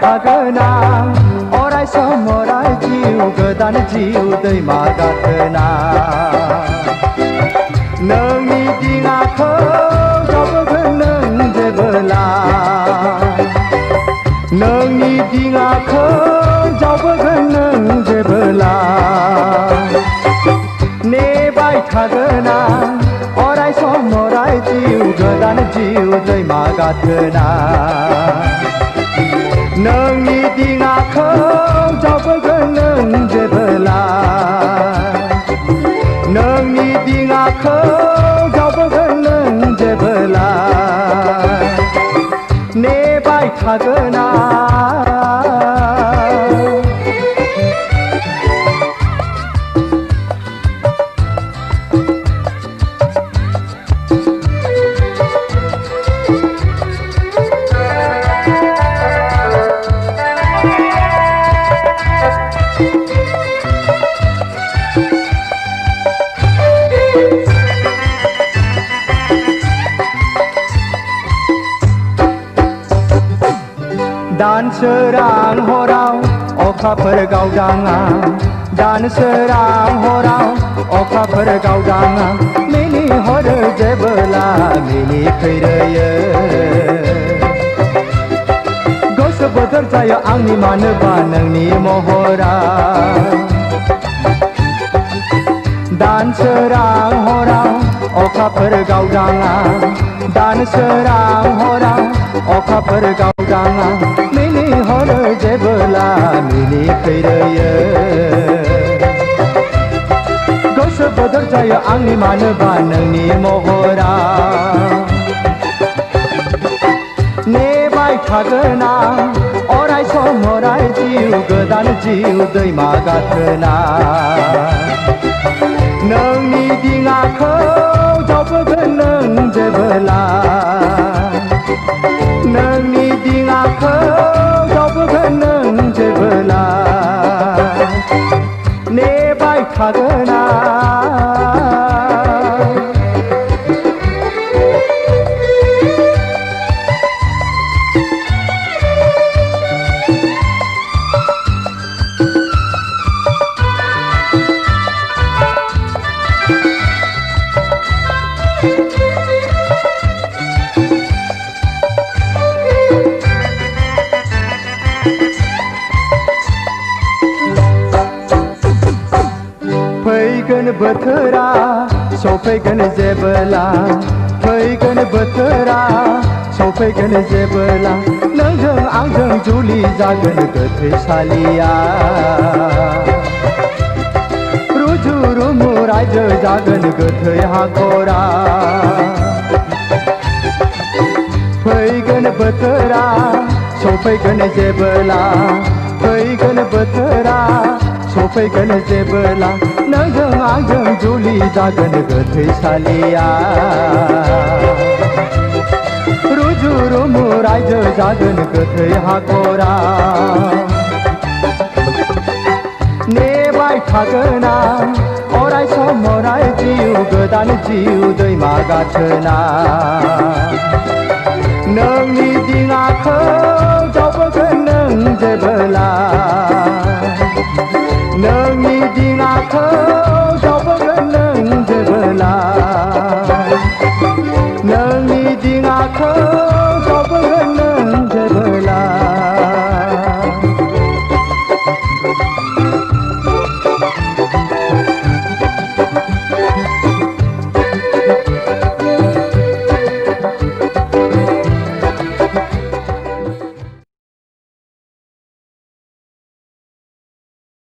थागोना array सम array जिउ गोदान जिउ दैमा गाथोना नोंनि दिङाखौ जावबोगोन नों जेबोला नोंनि दिङाखौ जावबोगोन नों जेबोला नेबाय थागोना अराय सम अराय जिउ गोदान जिउ दैमा गाथोना नोंनि दिङाखौ जावबोगोन नों जेबोला नोंनि दिङाखौ जावबोगोन नों जेबोला नेबाय थागोना दान सोरां हराव अखाफोर गावदाङा दान सोरां हराव अखाफोर गावदाङा मिनि हरो जेबोला मिनि फैरोयो गोसो बोथोर जायो आंनि मानोबा नोंनि महरा दान सोरां हराव अखाफोर गावदाङा दान सोरां हराव अखाफोर गावदाङा मिनि हरो जेबोला मिनि फैरोयो गोसो बोदोर जायो आंनि मानोबा नोंनि महरा नेबाय थागोना अराय सम अराय जिउ गोदान जिउ दैमा गाथोना नोंनि दिङाखौ जावबोगोन नों जेबोला नोंनि दिङाखौ जावबोगोन नों जेबोला नेबाय थागोना फैगोन बोथोरा सफैगोन जेबोला फैगोन बोथोरा सफैगोन जेबोला नोंजों आंजों जुलि जागोन गोथैसालिया रुजु रुमु रायजो जागोन गोथै हाखरा फैगोन बोथोरा सफैगोन जेबोला फैगोन बोथोरा सफैगोन जेबोला नोंजों आंजों जुलि जागोन गोथैसालिया रुजु रुमु रायजो जागोन गोथै हाखरा नेबाय थागोना अराय सम अराय जिउ गोदान जिउ दैमा गाथोना नोंनि दिङाखौ जावबोगोन नों जेबोला नोंनि दिङाखौ